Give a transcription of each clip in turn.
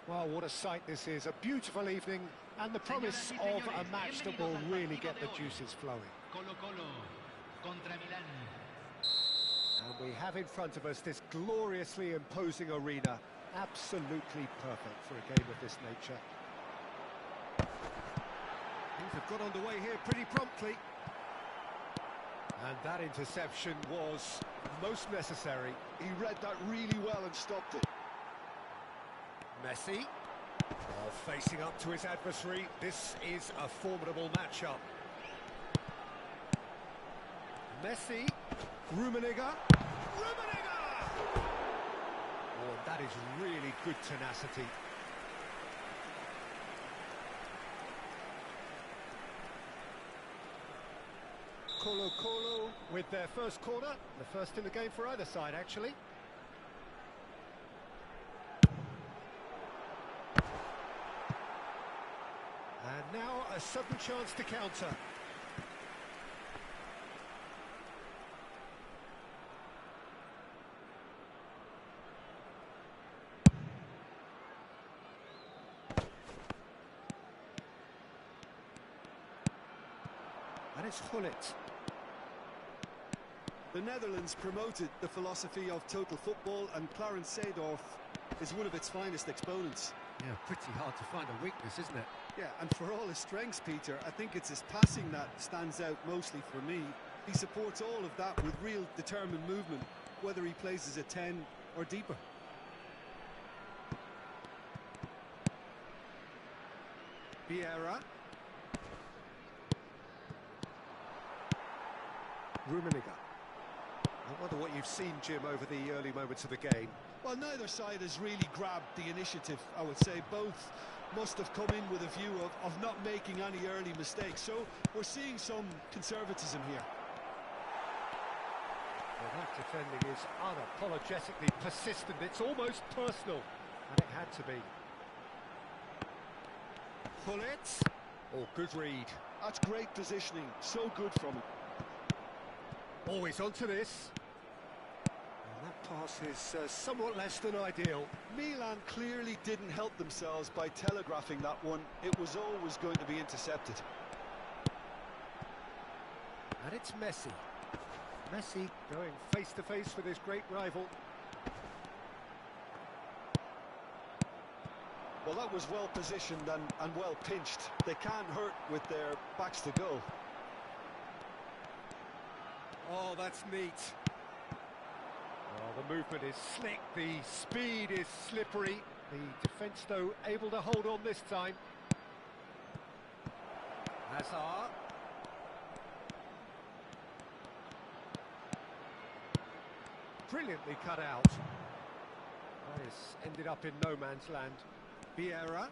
Well, what a sight this is. A beautiful evening and the promise of a match that will really get the juices flowing. Colo contra Milan. And we have in front of us this gloriously imposing arena. Absolutely perfect for a game of this nature. Things have got underway here pretty promptly. And that interception was most necessary. He read that really well and stopped it. Messi, facing up to his adversary. This is a formidable matchup. Messi, Rummenigge. Oh, that is really good tenacity. Colo with their first corner, the first in the game for either side, actually. And now a sudden chance to counter. And it's Gullit. The Netherlands promoted the philosophy of total football, and Clarence Seedorf is one of its finest exponents. Yeah, pretty hard to find a weakness, isn't it? Yeah, and for all his strengths, Peter, I think it's his passing that stands out mostly for me. He supports all of that with real determined movement, whether he plays as a 10 or deeper. Vieira. Rummenigge. I wonder what you've seen, Jim, over the early moments of the game. Well, neither side has really grabbed the initiative, I would say. Both must have come in with a view of not making any early mistakes. So we're seeing some conservatism here. Well, that defending is unapologetically persistent. It's almost personal, and it had to be. Gullit. Oh, good read. That's great positioning. So good from him. Always onto this. And that pass is somewhat less than ideal. Milan clearly didn't help themselves by telegraphing that one. It was always going to be intercepted. And it's Messi. Messi going face to face with his great rival. Well, that was well positioned and well pinched. They can't hurt with their backs to goal. Oh, that's neat. Oh, the movement is slick, the speed is slippery. The defence, though, able to hold on this time. Hazard. Brilliantly cut out. That has ended up in no man's land. Vieira.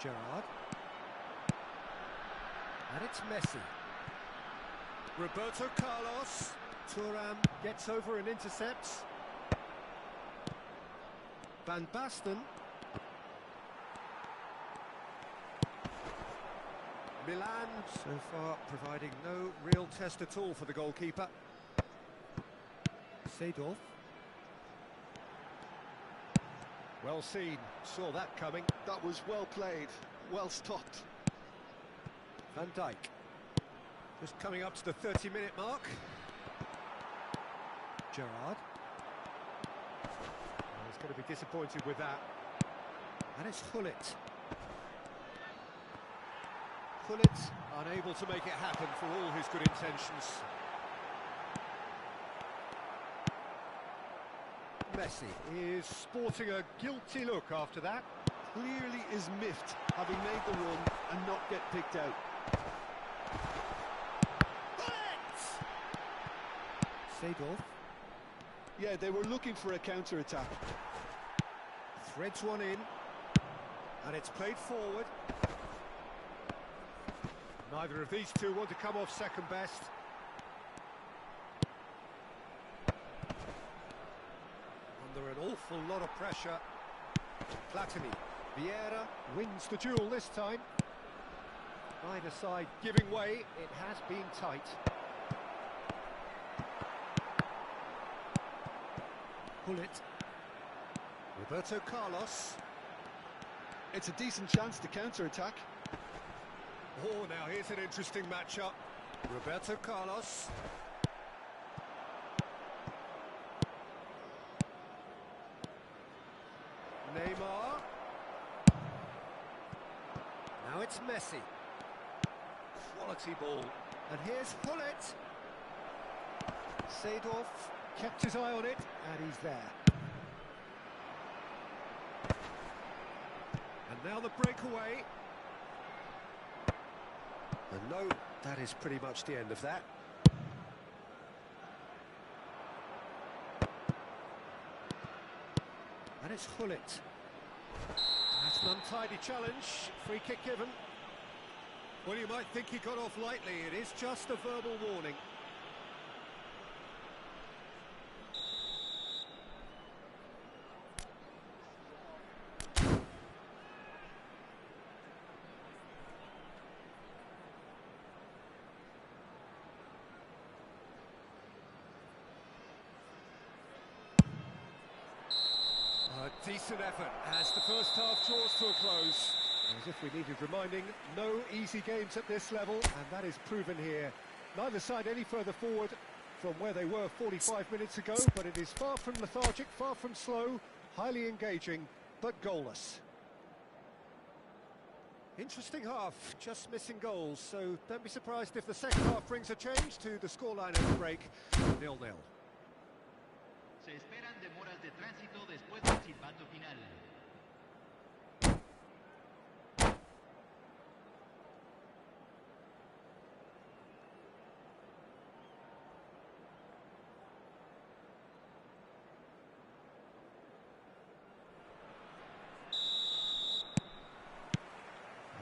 Gerrard. And it's Messi. Roberto Carlos. Thuram gets over and intercepts. Van Basten. Milan so far providing no real test at all for the goalkeeper. Seedorf. Well seen, saw that coming. That was well played, well stopped. Van Dijk. Just coming up to the 30-minute mark. Gerrard. He's going to be disappointed with that. And it's Gullit. Gullit unable to make it happen for all his good intentions. Messi is sporting a guilty look after that. Clearly is miffed, having made the run and not get picked out. Seedorf. Yeah, they were looking for a counter-attack. Threads one in. And it's played forward. Neither of these two want to come off second best. Under an awful lot of pressure. Platini. Vieira wins the duel this time. Either side giving way. It has been tight. Pull it. Roberto Carlos. It's a decent chance to counter-attack. Oh, now here's an interesting matchup. Roberto Carlos. Neymar. Now it's Messi. Quality ball. And here's Hullet. Seedorf kept his eye on it, and he's there. And now the breakaway. And no, that is pretty much the end of that. And it's Hullet. That's an untidy challenge. Free kick given. Well, you might think he got off lightly. It is just a verbal warning. A decent effort as the first half draws to a close. As if we needed reminding, no easy games at this level, and that is proven here. Neither side any further forward from where they were 45 minutes ago, but it is far from lethargic, far from slow, highly engaging, but goalless. Interesting half, just missing goals, so don't be surprised if the second half brings a change to the scoreline at the break, 0-0. Se esperan demoras de tránsito después del silbato final.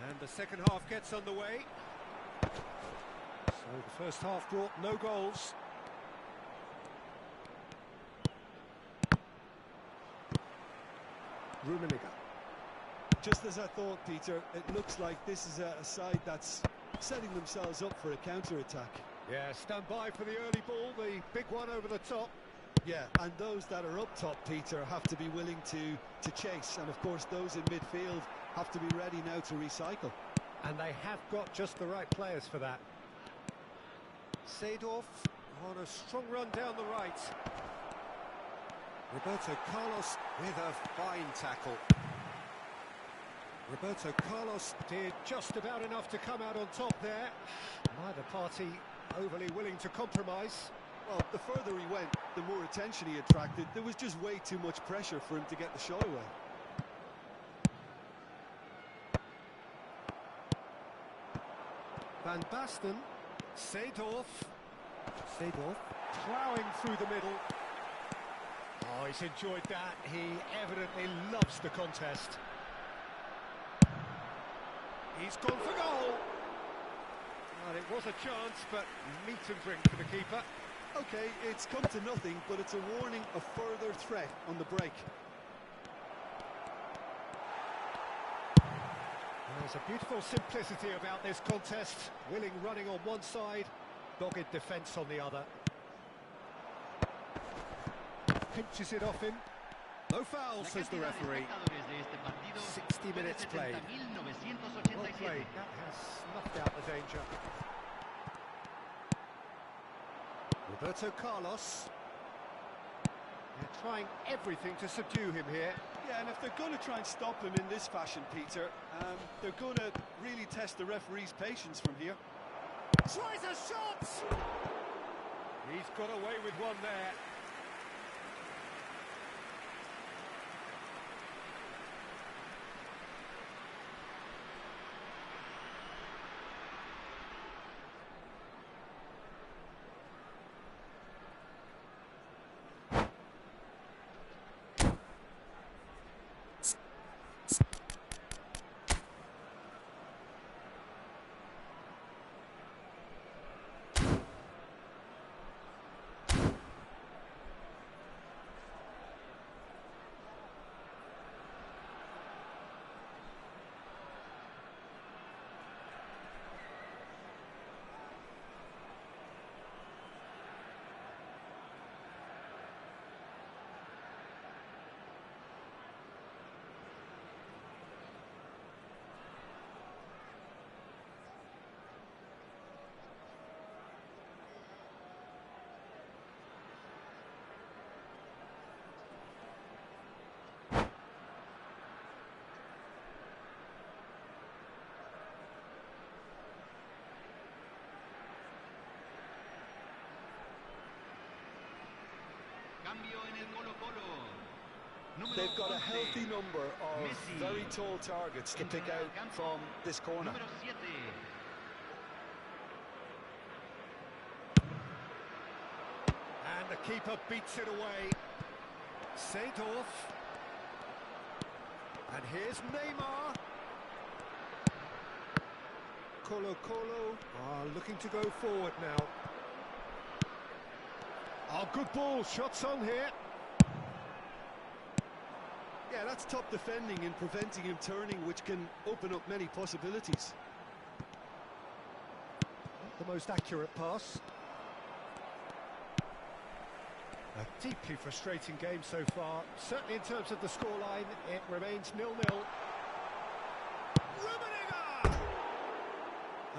And the second half gets underway. So the first half brought no goals. Rummenigge. Just as I thought, Peter, it looks like this is a side that's setting themselves up for a counter-attack. Yeah, stand by for the early ball, the big one over the top. Yeah, and those that are up top, Peter, have to be willing to chase. And, of course, those in midfield have to be ready now to recycle. And they have got just the right players for that. Seedorf on a strong run down the right. Roberto Carlos with a fine tackle. Roberto Carlos did just about enough to come out on top there. Neither party overly willing to compromise. Well, the further he went, the more attention he attracted. There was just way too much pressure for him to get the shot away. Van Basten. Seedorf. Seedorf ploughing through the middle. Oh, he's enjoyed that. He evidently loves the contest. He's gone for goal. Well, it was a chance, but meat and drink for the keeper. OK, it's come to nothing, but it's a warning of further threat on the break. There's a beautiful simplicity about this contest. Willing running on one side, dogged defence on the other. Pinches it off him. No foul, says the referee. 60 minutes played. Well played. That has snuffed out the danger. Roberto Carlos. They're trying everything to subdue him here. Yeah, and if they're going to try and stop him in this fashion, Peter, they're going to really test the referee's patience from here. Tries a shot! He's got away with one there. Cambio en el Colo. Número They've got a 11. healthy number of Messi. very tall targets to pick Entra al out campo. from this corner. Número 7. And the keeper beats it away. Seedorf. And here's Neymar. Colo are looking to go forward now. Oh, good ball. Shots on here. Yeah, that's top defending and preventing him turning, which can open up many possibilities. Not the most accurate pass. A deeply frustrating game so far. Certainly in terms of the scoreline, it remains 0-0. Rummenigge!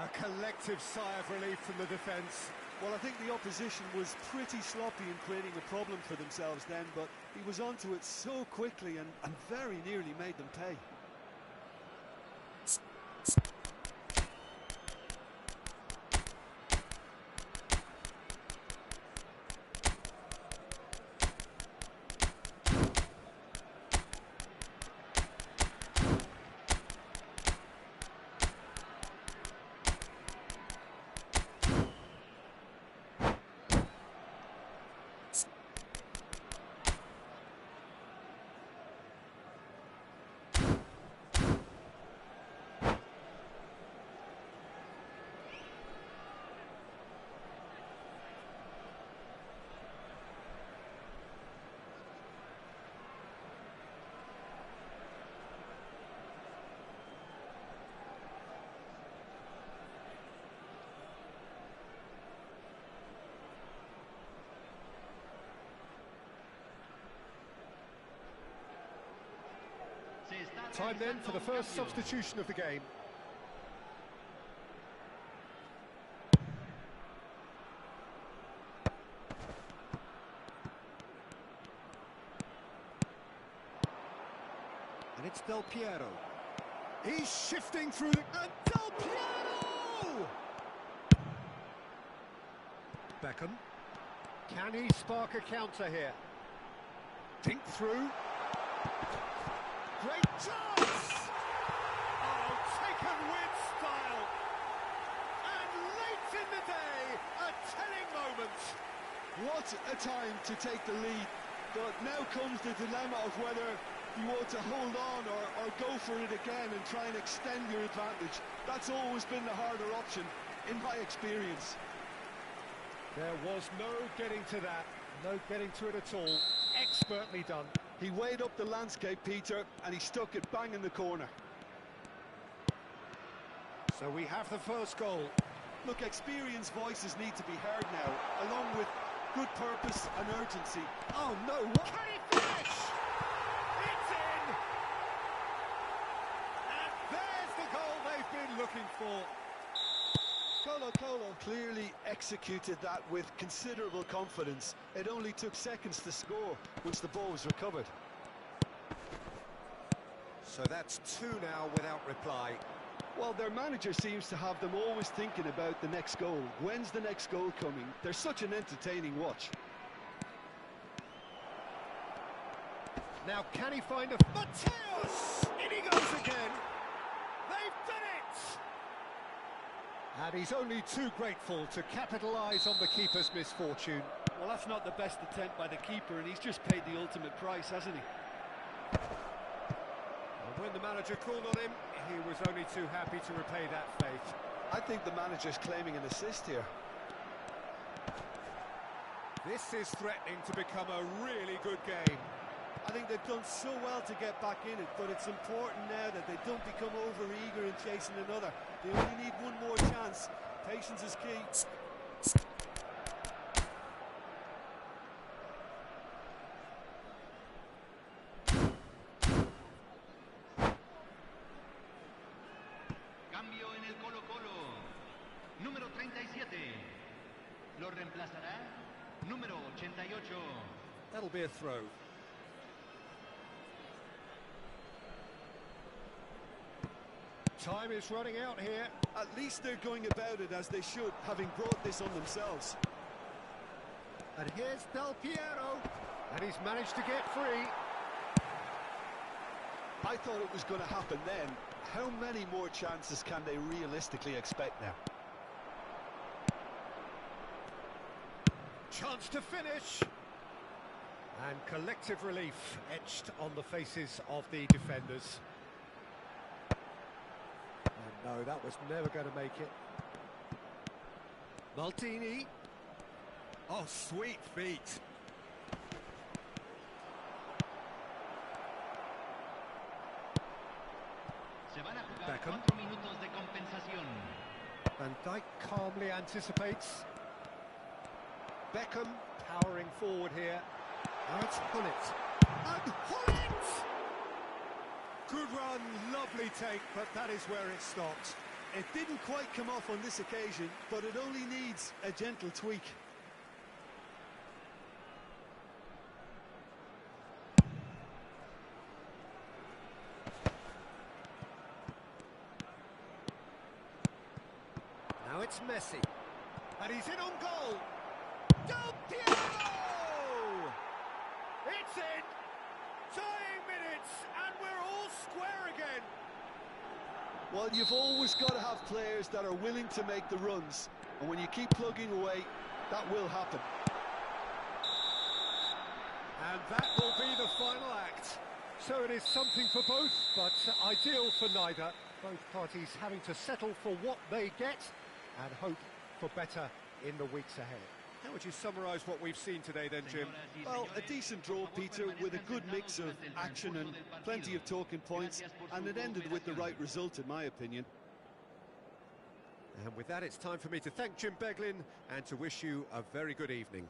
A collective sigh of relief from the defence. Well, I think the opposition was pretty sloppy in creating a problem for themselves then, but he was onto it so quickly and very nearly made them pay. Time then for the first substitution of the game. And it's Del Piero. He's shifting through the... And Del Piero! Beckham. Can he spark a counter here? Dink through. Great chance! Oh, taken with style. And late in the day, a telling moment. What a time to take the lead, but now comes the dilemma of whether you want to hold on or go for it again and try and extend your advantage. That's always been the harder option, in my experience. There was no getting to that, no getting to it at all. Expertly done. He weighed up the landscape, Peter, and he stuck it bang in the corner. So we have the first goal. Look, experienced voices need to be heard now, along with good purpose and urgency. Oh no, what? Can he finish? It's in! And there's the goal they've been looking for. Colo clearly executed that with considerable confidence. It only took seconds to score once the ball was recovered. So that's 2 now without reply. Well, their manager seems to have them always thinking about the next goal. When's the next goal coming? They're such an entertaining watch. Now can he find a... Mateus! In he goes again! They've done it! And he's only too grateful to capitalise on the keeper's misfortune. Well, that's not the best attempt by the keeper, and he's just paid the ultimate price, hasn't he? And when the manager called on him, he was only too happy to repay that faith. I think the manager's claiming an assist here. This is threatening to become a really good game. I think they've done so well to get back in it, but it's important now that they don't become over-eager in chasing another. They only need one more chance. Patience is key. Cambio en el Colo. Número 37. Lo reemplazará número 88. That'll be a throw. Time is running out here. At least they're going about it as they should, having brought this on themselves. And here's Del Piero. And he's managed to get free. I thought it was going to happen then. How many more chances can they realistically expect now? Chance to finish. And collective relief etched on the faces of the defenders. And no, that was never going to make it. Maldini. Oh, sweet feet. Beckham. Van Dijk calmly anticipates. Beckham powering forward here. Now it's Hullet. And Hullet! Good run, lovely take, but that is where it stopped. It didn't quite come off on this occasion, but it only needs a gentle tweak. Now it's Messi. And he's in on goal. Del Piero! It's in! Tying minutes, and we're all square again. Well, you've always got to have players that are willing to make the runs, and when you keep plugging away, that will happen. And that will be the final act. So it is something for both, but ideal for neither. Both parties having to settle for what they get and hope for better in the weeks ahead. How would you summarise what we've seen today then, Jim? Well, a decent draw, Peter, with a good mix of action and plenty of talking points, and it ended with the right result, in my opinion. And with that, it's time for me to thank Jim Beglin and to wish you a very good evening.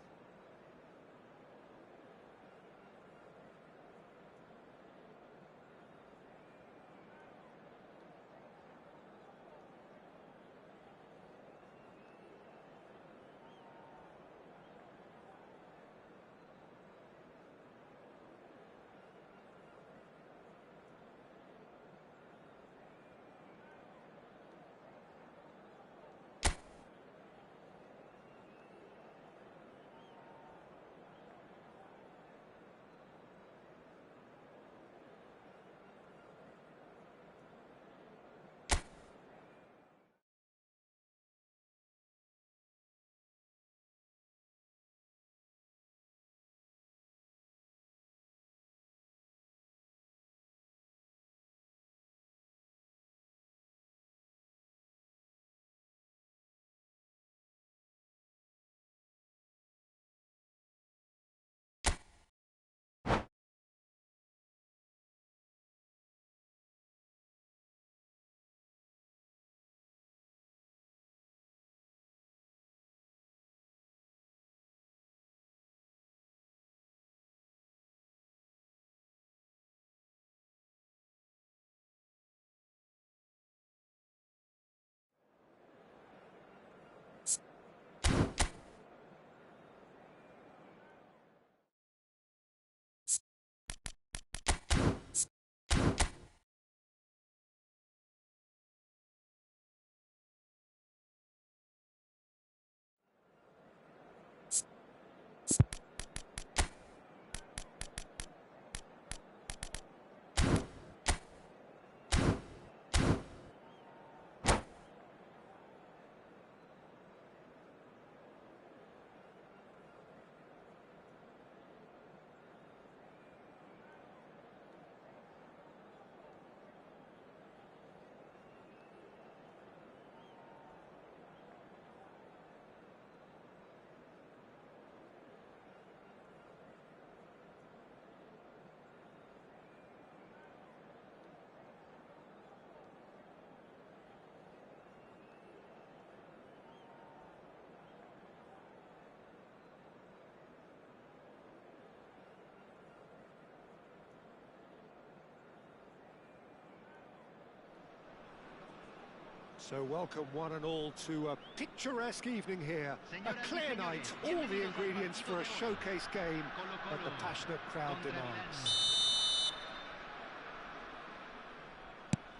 So welcome one and all to a picturesque evening here. A clear night, all the ingredients for a showcase game that the passionate crowd demands.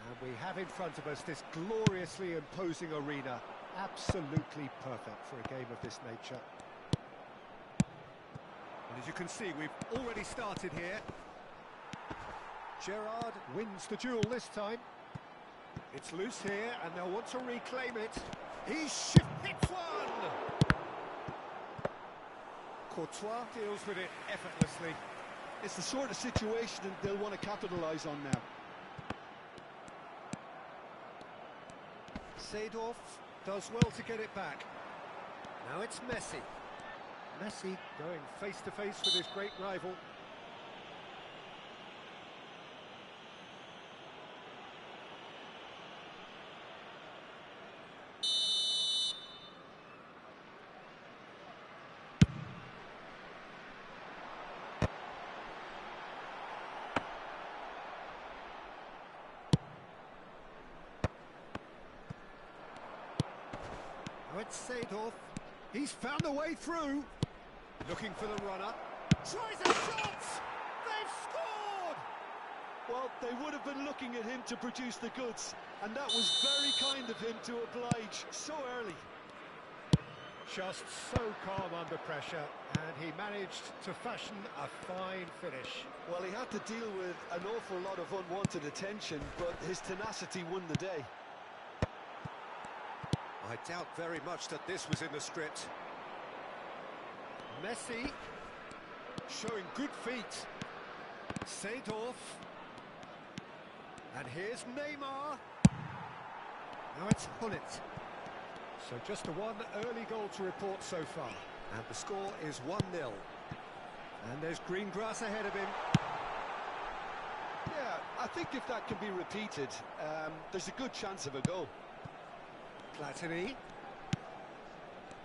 And we have in front of us this gloriously imposing arena. Absolutely perfect for a game of this nature. And as you can see, we've already started here. Gerrard wins the duel this time. It's loose here, and they'll want to reclaim it. Hits one! Courtois deals with it effortlessly. It's the sort of situation that they'll want to capitalise on now. Seedorf does well to get it back. Now it's Messi. Messi going face to face with his great rival. Now it's Seedorf. He's found a way through. Looking for the runner. Tries a shot! They've scored! Well, they would have been looking at him to produce the goods, and that was very kind of him to oblige so early. Just so calm under pressure, and he managed to fashion a fine finish. Well, he had to deal with an awful lot of unwanted attention, but his tenacity won the day. I doubt very much that this was in the script. Messi showing good feet. Seedorf. And here's Neymar. Now it's Hullet. So just the one early goal to report so far. And the score is 1-0. And there's green grass ahead of him. Yeah, I think if that can be repeated, there's a good chance of a goal. Platini.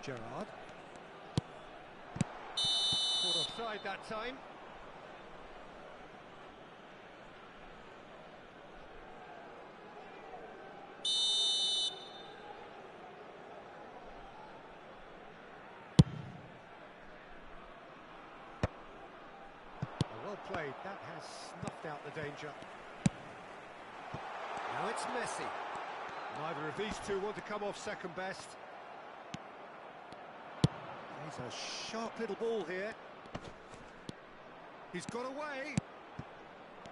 Gerrard. Caught offside that time. Well played. That has snuffed out the danger. Now it's Messi. Neither of these two want to come off second best. There's a sharp little ball here. He's got away.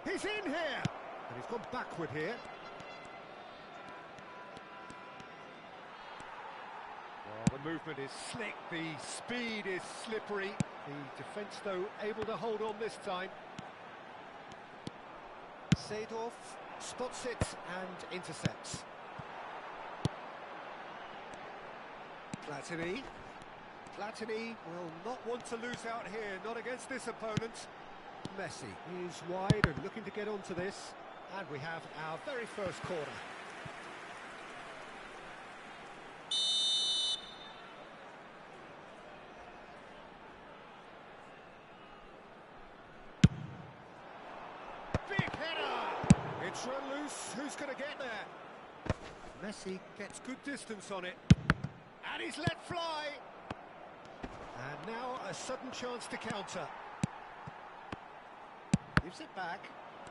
He's in here. And he's gone backward here. Well, the movement is slick. The speed is slippery. The defence, though, able to hold on this time. Seedorf spots it and intercepts. Platini. Platini will not want to lose out here, not against this opponent. Messi is wide and looking to get onto this. And we have our very first corner. Big header! It's run loose. Who's going to get there? Messi gets good distance on it. And he's let fly. And now a sudden chance to counter. Gives it back.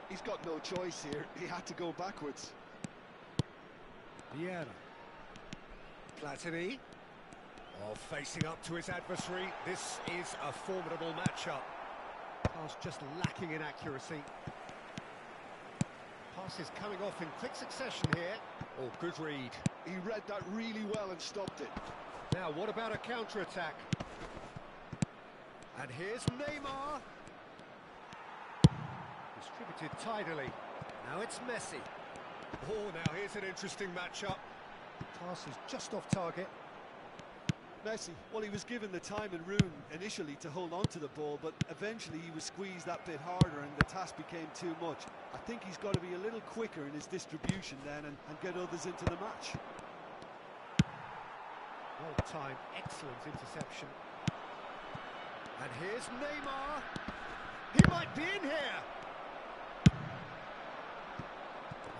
He's got no choice here. He had to go backwards. Vieira. Platini. Oh, facing up to his adversary. This is a formidable matchup. Pass just lacking in accuracy. Pass is coming off in quick succession here. Oh, good read. He read that really well and stopped it. Now, what about a counter-attack? And here's Neymar. Distributed tidily. Now it's Messi. Oh, now here's an interesting matchup. Pass is just off target. Messi, well, he was given the time and room initially to hold on to the ball, but eventually he was squeezed that bit harder and the task became too much. I think he's got to be a little quicker in his distribution then and get others into the match. Well-timed, excellent interception. And here's Neymar. He might be in here.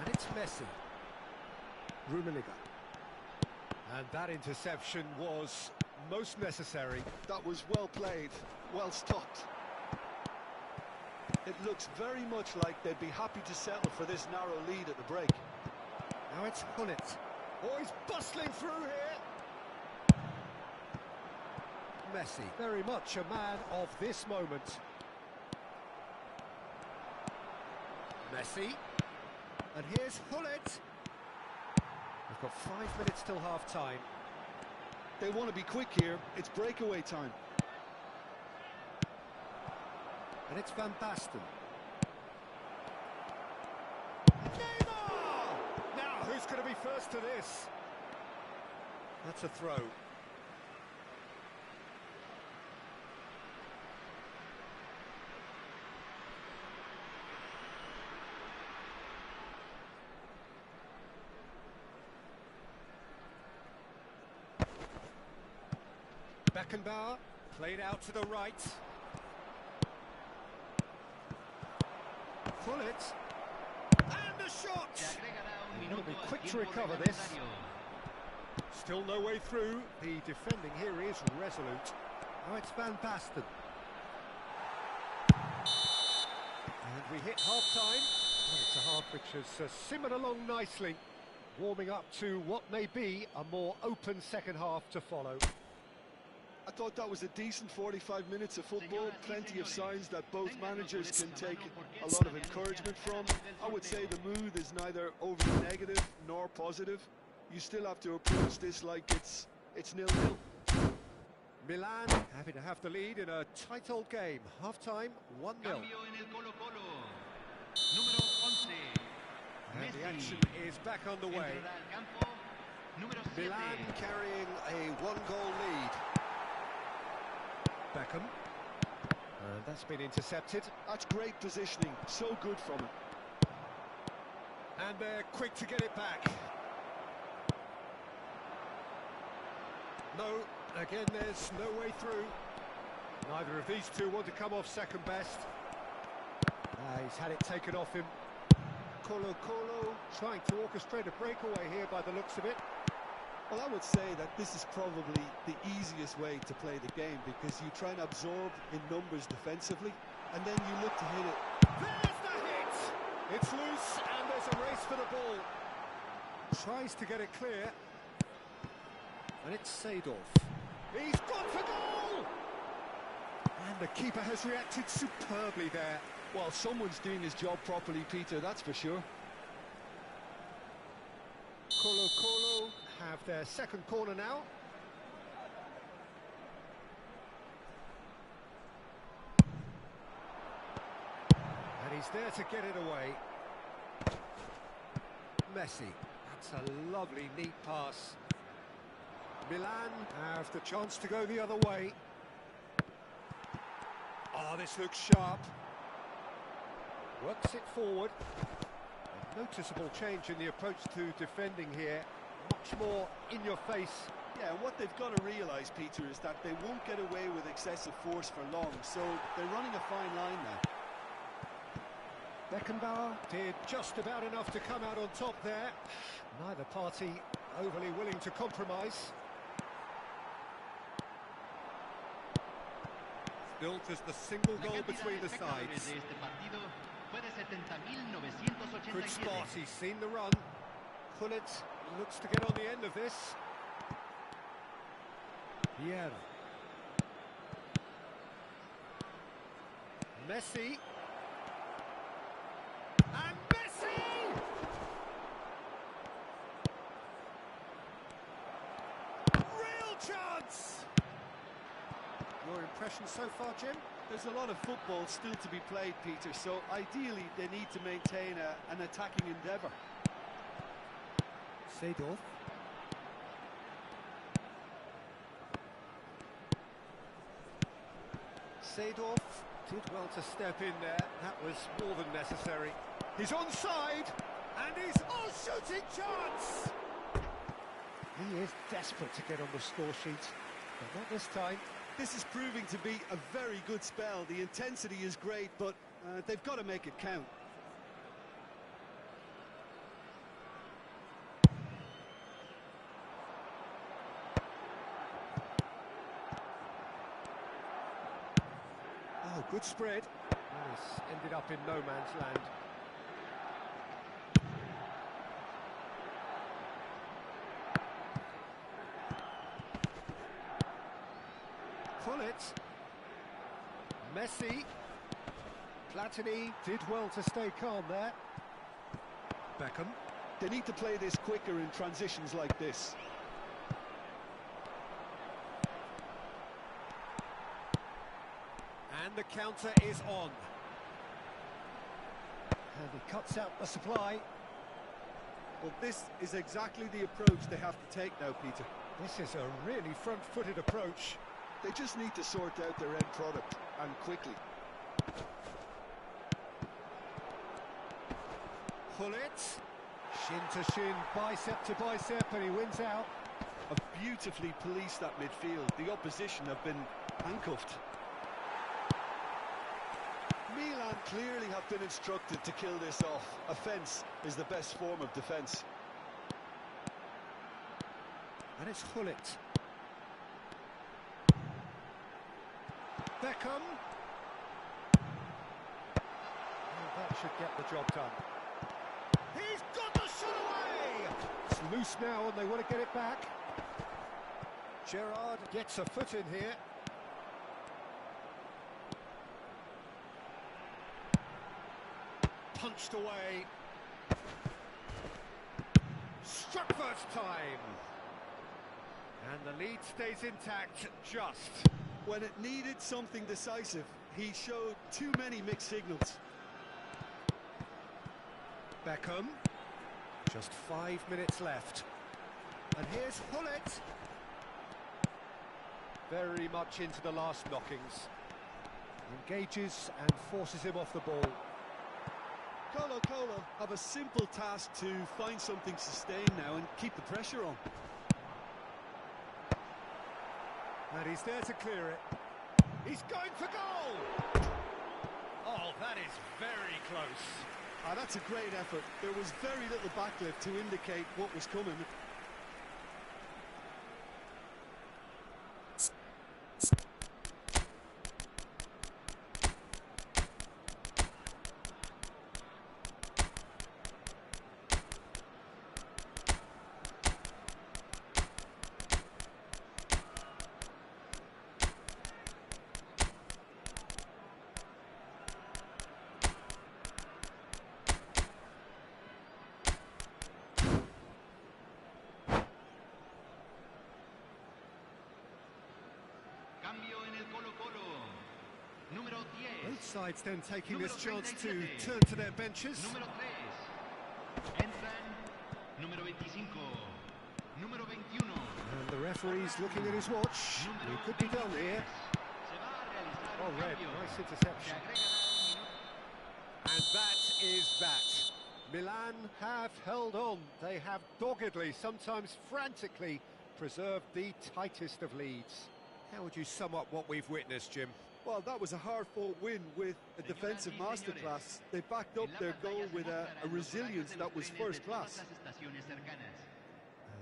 And it's Messi. Rummenigge. And that interception was most necessary. That was well played, well stopped. It looks very much like they'd be happy to settle for this narrow lead at the break. Now it's Hullet. Oh, he's bustling through here. Messi, very much a man of this moment. Messi, and here's Hullet. We've got 5 minutes till half-time. They want to be quick here. It's breakaway time. And it's Van Basten. Neymar! Now, who's going to be first to this? That's a throw. Beckenbauer, played out to the right. Hullet. And a shot! It'll be quick to recover this. Still no way through. The defending here is resolute. Now it's Van Basten. And we hit half-time. Well, it's a half which has simmered along nicely, warming up to what may be a more open second half to follow. I thought that was a decent 45 minutes of football, plenty of signs that both managers can take a lot of encouragement from. I would say the mood is neither overly negative nor positive. You still have to approach this like it's 0-0. Milan happy to have the lead in a tight old game. Half-time, 1-0. And the action is back underway. Milan carrying a 1-goal lead. Beckham, and that's been intercepted. That's great positioning, so good from him. And they're quick to get it back. No, again there's no way through. Neither of these two want to come off second best. He's had it taken off him. Colo trying to orchestrate a breakaway here by the looks of it. Well, I would say that this is probably the easiest way to play the game, because you try and absorb in numbers defensively, and then you look to hit it. There's the hit! It's loose, and there's a race for the ball. Tries to get it clear. And it's Seedorf. He's gone for goal! And the keeper has reacted superbly there. Well, someone's doing his job properly, Peter, that's for sure. Colo have their second corner now. And he's there to get it away. Messi. That's a lovely, neat pass. Milan have the chance to go the other way. Oh, this looks sharp. Works it forward. A noticeable change in the approach to defending here. Much more in your face. Yeah, and what they've got to realise, Peter, is that they won't get away with excessive force for long, so they're running a fine line now. Beckenbauer did just about enough to come out on top there. Neither party overly willing to compromise. Built as the single goal between the sides. Good spot, he's seen the run. Hullet looks to get on the end of this. Vieira. Messi. And Messi! Real chance! Your impression so far, Jim? There's a lot of football still to be played, Peter, so ideally they need to maintain an attacking endeavour. Seedorf. Seedorf did well to step in there. That was more than necessary. He's onside, and he's shooting chance! He is desperate to get on the score sheet, but not this time. This is proving to be a very good spell. The intensity is great, but they've got to make it count. Oh, good spread. This ended up in no man's land. Pullet. Messi. Platini did well to stay calm there. Beckham. They need to play this quicker in transitions like this. And the counter is on. And he cuts out the supply. Well, this is exactly the approach they have to take now, Peter. This is a really front-footed approach. They just need to sort out their end product, and quickly. Pullet. Shin to shin, bicep to bicep, and he wins out. Have beautifully policed that midfield. The opposition have been handcuffed. Milan clearly have been instructed to kill this off. Offence is the best form of defence. And it's Hullet. Beckham. Oh, that should get the job done. He's got the shot away! It's loose now and they want to get it back. Gerrard gets a foot in here. Punched away. Struck first time. And the lead stays intact, just. When it needed something decisive, he showed too many mixed signals. Beckham. Just 5 minutes left. And here's Hullet. Very much into the last knockings. Engages and forces him off the ball. Colo have a simple task to find something sustained now and keep the pressure on. And he's there to clear it. He's going for goal! Oh, that is very close. That's a great effort. There was very little backlift to indicate what was coming. Cambio en el Colo. Número 10. Both sides then taking this chance to 37. turn to their benches. Número 3. Entran. Número 25. Número 21. And the referee's looking at his watch. He could be done here. Se va a realizar Well un read, cambio. nice Se interception. agregará un minuto. And that is that. Milan have held on. They have doggedly, sometimes frantically, preserved the tightest of leads. How would you sum up what we've witnessed, Jim? Well, that was a hard-fought win with a defensive masterclass. They backed up their goal with a resilience that was first class. And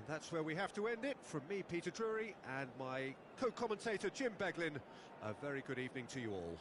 that's where we have to end it. From me, Peter Drury, and my co-commentator, Jim Beglin, a very good evening to you all.